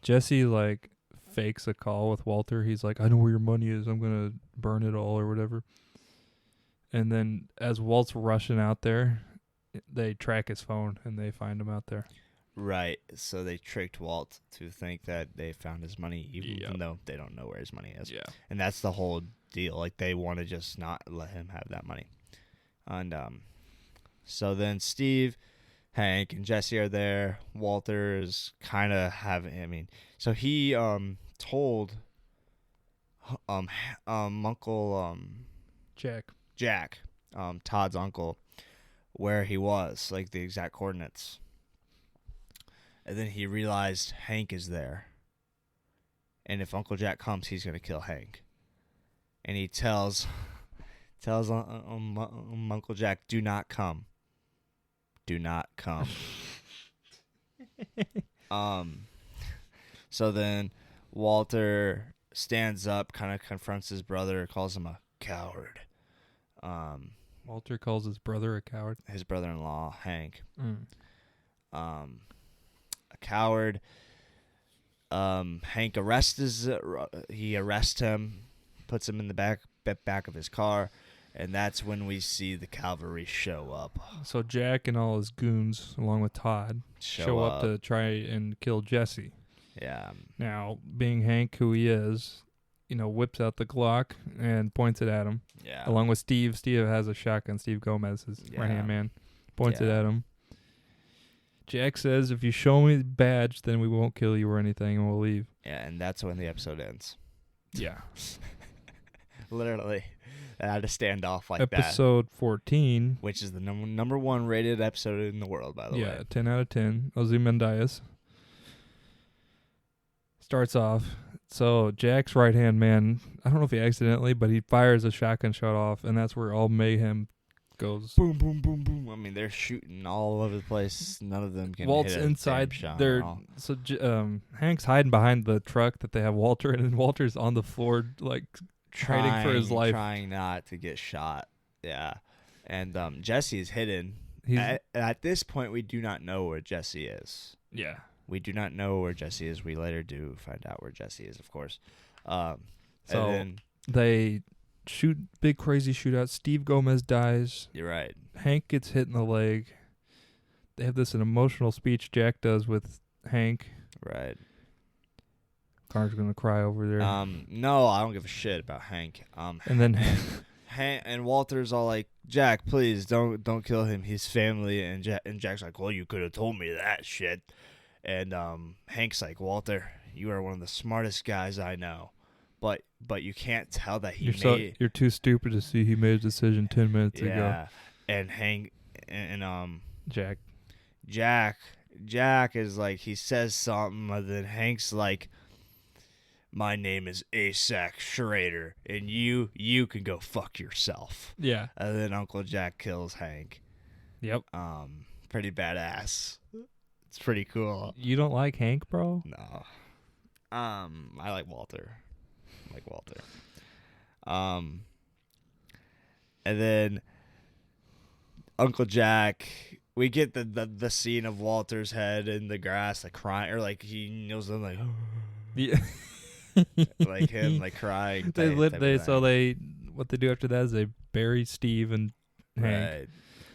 Jesse fakes a call with Walter. He's like, I know where your money is. I'm going to burn it all or whatever. And then as Walt's rushing out there, they track his phone and they find him out there. Right. So they tricked Walt to think that they found his money, even though they don't know where his money is. Yeah. And that's the whole deal. Like, they want to just not let him have that money. And so then Steve, Hank, and Jesse are there. Walter is kind of so he told Uncle Jack, Todd's uncle, where he was, like the exact coordinates. And then he realized Hank is there. And if Uncle Jack comes, he's going to kill Hank. And he tells Uncle Jack, do not come. Do not come. So then Walter stands up, kind of confronts his brother, calls him a coward. Walter calls his brother a coward. His brother-in-law, Hank. Mm. A coward. Hank arrests him, puts him in the back of his car, and that's when we see the cavalry show up. So Jack and all his goons, along with Todd, show up to try and kill Jesse. Yeah. Now, being Hank, who he is, whips out the Glock and points it at him. Yeah. Along with Steve. Steve has a shotgun. Steve Gomez, his right-hand man, points it at him. Jack says, if you show me the badge, then we won't kill you or anything, and we'll leave. Yeah, and that's when the episode ends. Yeah. Literally. I had to stand off like Episode 14. Which is the number one rated episode in the world, by the way. Yeah, 10 out of 10. Ozymandias starts off. So Jack's right hand man, I don't know if he accidentally, but he fires a shotgun shot off, and that's where all mayhem goes. Boom, boom, boom, boom. I mean, they're shooting all over the place. None of them can Walt's hit a inside. damn shot at They're all. so Hank's hiding behind the truck that they have Walter in, and Walter's on the floor like fighting for his life. Trying not to get shot. Yeah. And Jesse is hidden. He's At this point, we do not know where Jesse is. yeah. We do not know where Jesse is. We later do find out where Jesse is, of course. So So and then, they shoot big crazy shootout. Steve Gomez dies. you're right. Hank gets hit in the leg. They have an emotional speech Jack does with Hank. Right. Carter's gonna cry over there. No, I don't give a shit about Hank. And then And Walter's all like, Jack, please don't kill him. He's family. And Jack's like, well, you could have told me that shit. And Hank's like, Walter, you are one of the smartest guys I know, but you can't tell that you're too stupid to see he made a decision 10 minutes ago. Yeah. And Hank and Jack. Jack is like, he says something, and then Hank's like, my name is Asac Schrader, and you can go fuck yourself. Yeah. And then Uncle Jack kills Hank. Yep. Pretty badass. It's pretty cool. You don't like Hank, bro? No. I like Walter. And then Uncle Jack, we get the scene of Walter's head in the grass, like crying, or like he kneels in, like, Yeah. like him, like crying. What they do after that is they bury Steve and Hank. Right.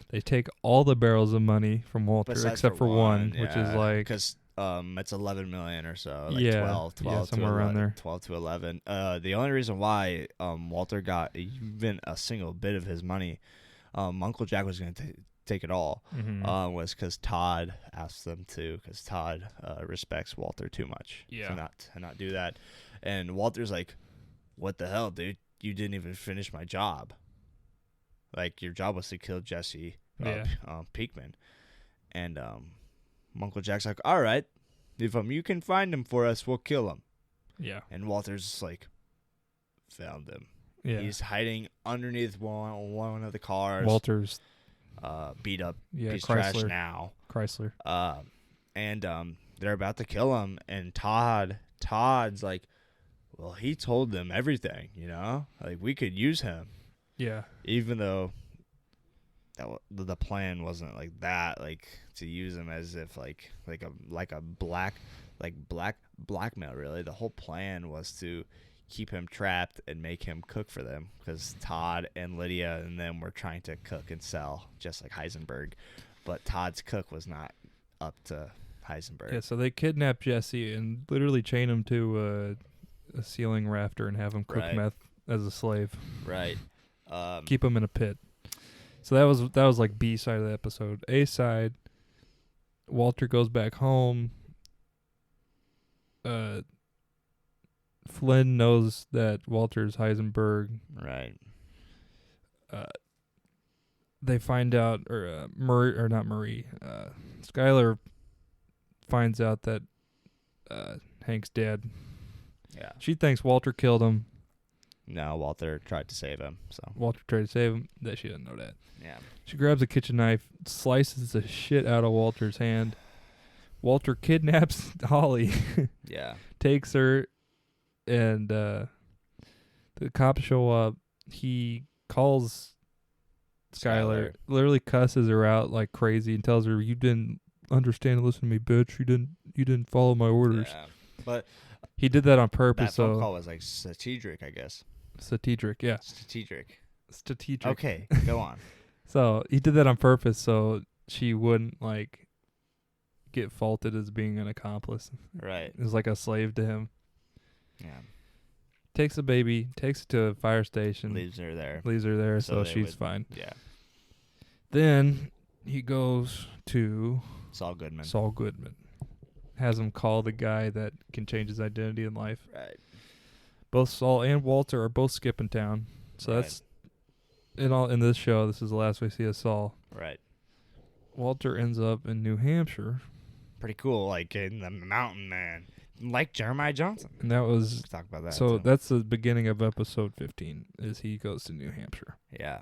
They take all the barrels of money from Walter Besides except for one, which is like because it's 11 million or so, like yeah, 12 yeah, somewhere to 11, around there. 12 to 11. The only reason why Walter got even a single bit of his money, Uncle Jack was going to take it all, was because Todd asked them to, because Todd respects Walter too much to not do that. And Walter's like, what the hell, dude? You didn't even finish my job. Like, your job was to kill Jesse Pinkman. And Uncle Jack's like, all right, if you can find him for us, we'll kill him. Yeah. And Walter's just like, found him. Yeah. He's hiding underneath one of the cars. Walter's beat up piece of Chrysler. trash now. Chrysler. And they're about to kill him. And Todd's like, well, he told them everything, you know? Like, we could use him. Yeah. Even though the plan wasn't like that, like to use him as if like a blackmail. Really, the whole plan was to keep him trapped and make him cook for them, because Todd and Lydia and them were trying to cook and sell just like Heisenberg, but Todd's cook was not up to Heisenberg. Yeah. So they kidnap Jesse and literally chain him to a ceiling rafter and have him cook meth as a slave. Right. Keep him in a pit. So that was like B side of the episode. A side, Walter goes back home. Flynn knows that Walter's Heisenberg. Right. They find out, or Skylar finds out that Hank's dead. Yeah. She thinks Walter killed him. No, Walter tried to save him. So Walter tried to save him. That she doesn't know that. yeah. She grabs a kitchen knife, slices the shit out of Walter's hand. Walter kidnaps Holly. Yeah. Takes her, and the cops show up. He calls Skylar, literally cusses her out like crazy, and tells her, "You didn't understand and listen to me, bitch. You didn't follow my orders." Yeah. But he did that on purpose. That phone call was like strategic, I guess. Strategic, yeah. Strategic. Okay, go on. So he did that on purpose, so she wouldn't like get faulted as being an accomplice. Right. It was like a slave to him. Yeah. Takes the baby, takes it to a fire station. Leaves her there. So she's fine. Yeah. Then he goes to Saul Goodman. Has him call the guy that can change his identity in life. Right. Both Saul and Walter are both skipping town. So that's in this show, this is the last we see of Saul. Right. Walter ends up in New Hampshire. Pretty cool, like in the mountain, man. like Jeremiah Johnson. And that was Let's talk about that. so. too. That's the beginning of episode 15. Is he goes to New Hampshire. Yeah.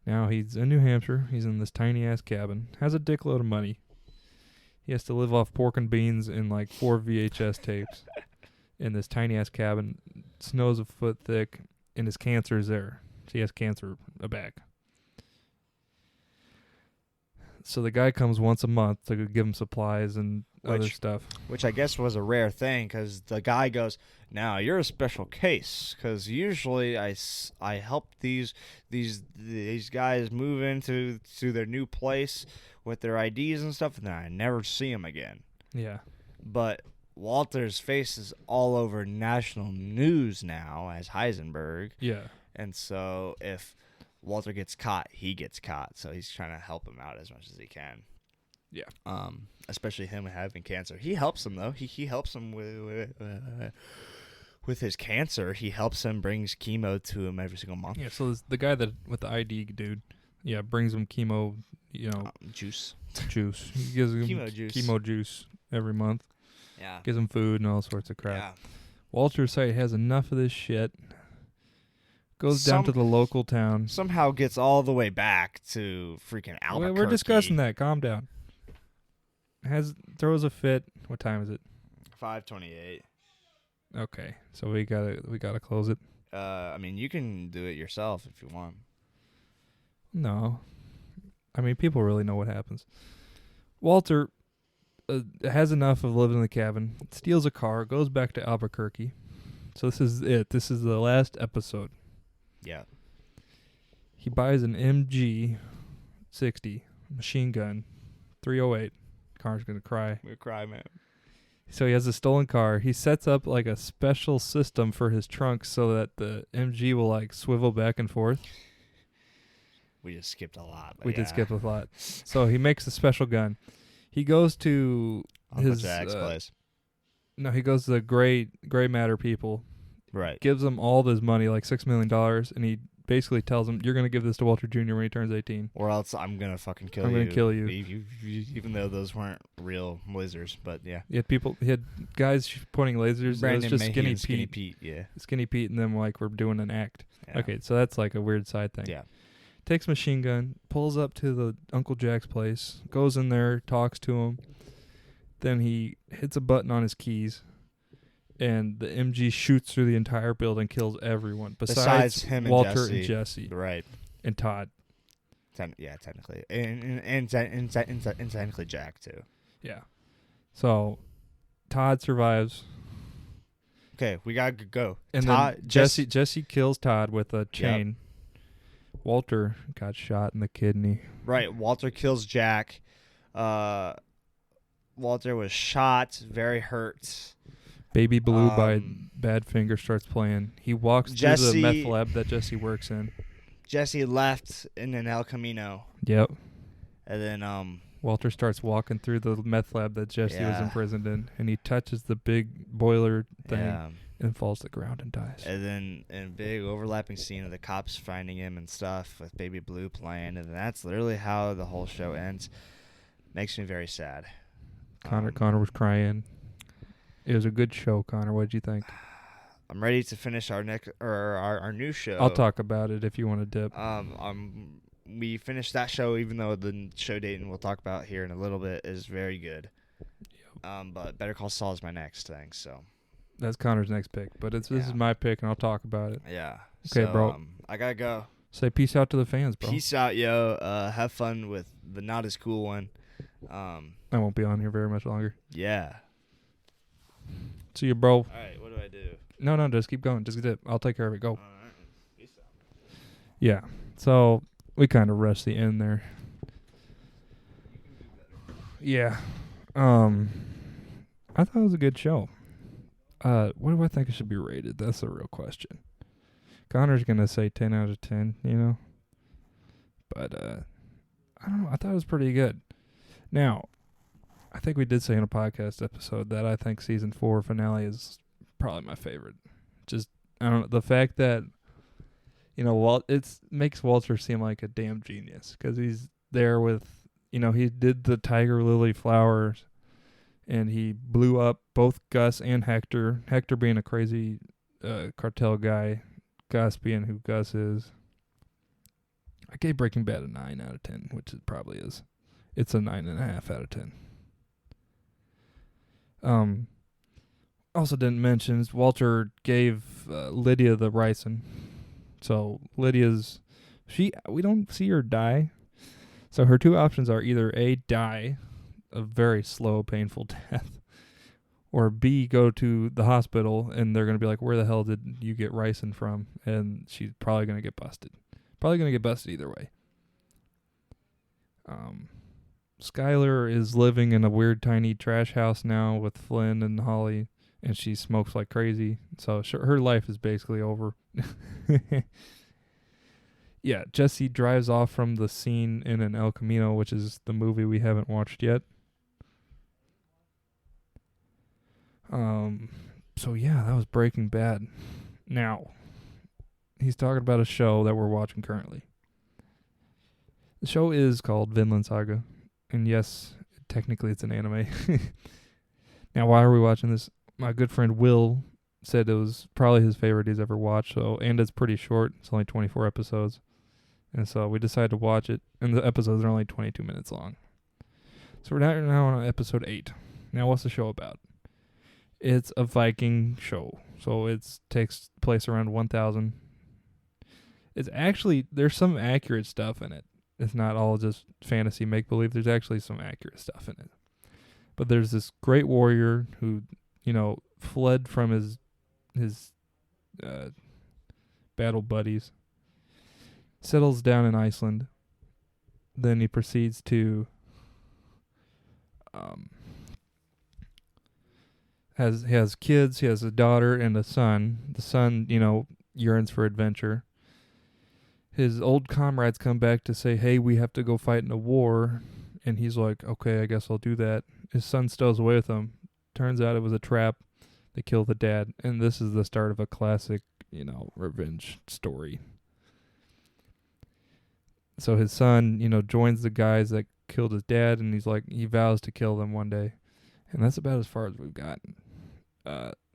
Now he's in New Hampshire. He's in this tiny ass cabin. Has a dickload of money. He has to live off pork and beans and like 4 VHS tapes in this tiny ass cabin. Snow's a foot thick, and his cancer's there. He has cancer back. So the guy comes once a month to give him supplies and other stuff. Which I guess was a rare thing because the guy goes, "Now you're a special case because usually I help these guys move into their new place with their IDs and stuff, and then I never see them again." Yeah. But Walter's face is all over national news now as Heisenberg. Yeah. And so if Walter gets caught, he gets caught. So he's trying to help him out as much as he can. Yeah. Especially him having cancer. He helps him though. He helps him with his cancer. He helps him, brings chemo to him every single month. Yeah. So the guy that with the ID dude, yeah, brings him chemo. Juice. He gives him chemo juice every month. Yeah. Gives him food and all sorts of crap. Yeah. Walter's site has enough of this shit. Goes down to the local town. Somehow gets all the way back to freaking Albuquerque. We're discussing that. Calm down. Throws a fit. What time is it? 5:28. Okay, so we gotta close it. I mean, you can do it yourself if you want. No, I mean people really know what happens. Walter has enough of living in the cabin. Steals a car. Goes back to Albuquerque. So this is it. This is the last episode. Yeah. He buys an MG 60 machine gun, 308. Car's gonna cry. We cry, man. So he has a stolen car. He sets up like a special system for his trunk so that the MG will like swivel back and forth. We just skipped a lot. We did skip a lot. So he makes a special gun. He goes to his place. No, he goes to the gray matter people. Right. Gives them all this money, like $6 million, and he basically tells them, "You're gonna give this to Walter Jr. when he turns 18, or else I'm gonna fucking kill you. I'm gonna kill you." Even though those weren't real lasers, but yeah. He had guys pointing lasers. Brandon it was just Mayhew Skinny Pete, yeah. Skinny Pete and them like were doing an act. Yeah. Okay, so that's like a weird side thing. Yeah. Takes machine gun, pulls up to the Uncle Jack's place, goes in there, talks to him. Then he hits a button on his keys, and the MG shoots through the entire building, kills everyone besides him Walter and Jesse, right? And Todd. Technically, and technically Jack too. Yeah. So Todd survives. Okay, we gotta go. And Todd, then Jesse kills Todd with a chain. Yep. Walter got shot in the kidney. Right. Walter kills Jack. Walter was shot, very hurt. Baby Blue by Badfinger starts playing. He walks through the meth lab that Jesse works in. Jesse left in an El Camino. Yep. And then Walter starts walking through the meth lab that Jesse was imprisoned in, and he touches the big boiler thing and falls to the ground and dies. And then in a big overlapping scene of the cops finding him and stuff with Baby Blue playing, and that's literally how the whole show ends. Makes me very sad. Connor was crying. It was a good show, Connor. What did you think? I'm ready to finish our new show. I'll talk about it if you want to dip. We finished that show, even though the show date, and we'll talk about here in a little bit, is very good. Yep. But Better Call Saul is my next thing, so. That's Connor's next pick, but this is my pick, and I'll talk about it. Yeah. Okay, so, bro. I gotta go. Say peace out to the fans, bro. Peace out, yo. Have fun with the not as cool one. I won't be on here very much longer. Yeah. See you, bro. All right, what do I do? No, just keep going. Just dip. I'll take care of it. Go. All right. Peace out. Yeah. So we kind of rushed the end there. Yeah. I thought it was a good show. What do I think it should be rated? That's the real question. Connor's gonna say 10 out of 10, you know. But I don't know. I thought it was pretty good. Now, I think we did say in a podcast episode that I think season 4 finale is probably my favorite. Just I don't know, the fact that it makes Walter seem like a damn genius because he's there with he did the tiger lily flowers and he blew up both Gus and Hector. Hector being a crazy cartel guy, Gus being who Gus is. I gave Breaking Bad a 9 out of 10, which it probably is. It's a 9.5 out of 10. Also didn't mention is Walter gave Lydia the ricin. So Lydia's we don't see her die. So her two options are either A, die a very slow, painful death, or B, go to the hospital and they're gonna be like, where the hell did you get ricin from? And she's probably gonna get busted. Probably gonna get busted either way. Skylar is living in a weird tiny trash house now with Flynn and Holly, and she smokes like crazy. So her life is basically over. Yeah, Jesse drives off from the scene in an El Camino, which is the movie we haven't watched yet. So yeah, that was Breaking Bad. Now, he's talking about a show that we're watching currently. The show is called Vinland Saga. And yes, technically it's an anime. Now, why are we watching this? My good friend Will said it was probably his favorite he's ever watched. And it's pretty short. It's only 24 episodes. And so we decided to watch it. And the episodes are only 22 minutes long. So we're now on episode 8. Now, what's the show about? It's a Viking show. So it takes place around 1000. It's actually, there's some accurate stuff in it. It's not all just fantasy make-believe. There's actually some accurate stuff in it. But there's this great warrior who, fled from his battle buddies, settles down in Iceland. Then he proceeds to has kids. He has a daughter and a son. The son, yearns for adventure. His old comrades come back to say, hey, we have to go fight in a war. And he's like, okay, I guess I'll do that. His son stows away with him. Turns out it was a trap. They kill the dad. And this is the start of a classic, revenge story. So his son, joins the guys that killed his dad. And he vows to kill them one day. And that's about as far as we've gotten.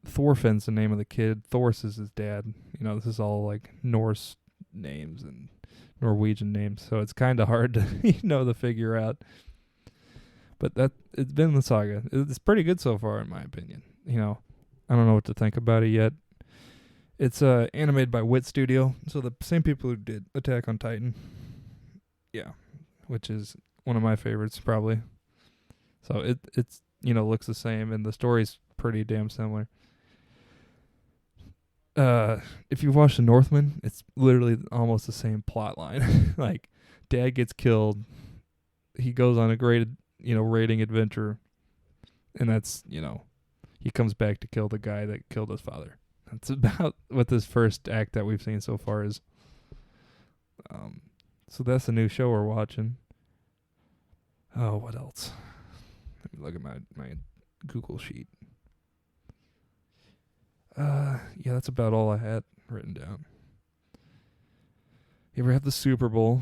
Thorfinn's the name of the kid. Thors is his dad. This is all like Norse names and Norwegian names, so it's kind of hard to to figure out. But it's been the saga. It's pretty good so far, in my opinion. I don't know what to think about it yet. It's animated by Wit Studio, so the same people who did Attack on Titan. Yeah, which is one of my favorites probably. So it's looks the same, and the story's pretty damn similar. If you watch The Northman, it's literally almost the same plot line. Like, dad gets killed, he goes on a great, raiding adventure, and that's, he comes back to kill the guy that killed his father. That's about what this first act that we've seen so far is. So that's the new show we're watching. Oh, what else? Let me look at my Google sheet. Yeah, that's about all I had written down. You ever have the Super Bowl?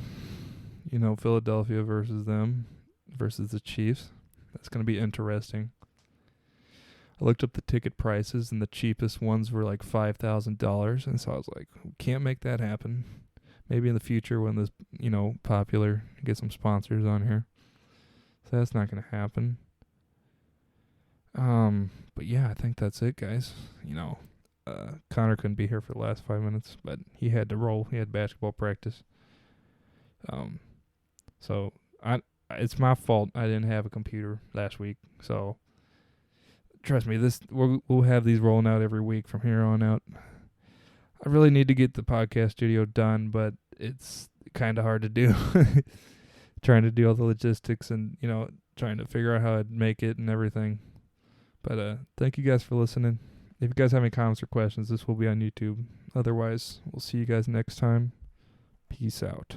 Philadelphia versus the Chiefs. That's going to be interesting. I looked up the ticket prices, and the cheapest ones were like $5,000, and so I was like, can't make that happen. Maybe in the future when this, popular, get some sponsors on here. So that's not going to happen. But yeah, I think that's it, guys. Connor couldn't be here for the last 5 minutes, but he had to roll. He had basketball practice. So it's my fault I didn't have a computer last week. So trust me, we'll have these rolling out every week from here on out. I really need to get the podcast studio done, but it's kind of hard to do. Trying to do all the logistics and, trying to figure out how I'd make it and everything. But thank you guys for listening. If you guys have any comments or questions, this will be on YouTube. Otherwise, we'll see you guys next time. Peace out.